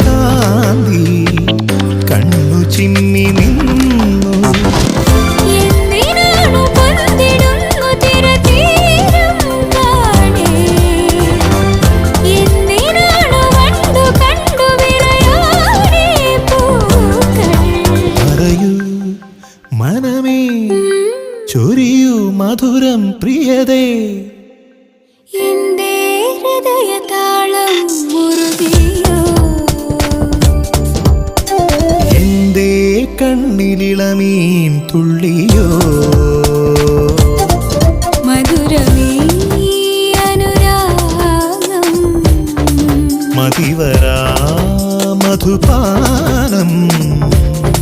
കാന്തി കണ്ണു ചിമ്മി നിന്നു. പറയൂ മനമേ, ചൊരിയൂ മധുരം പ്രിയതേ. എന്റെ ഹൃദയതാളം മുറുകിയോ, എന്റെ കണ്ണിലിളമീൻ തുള്ളി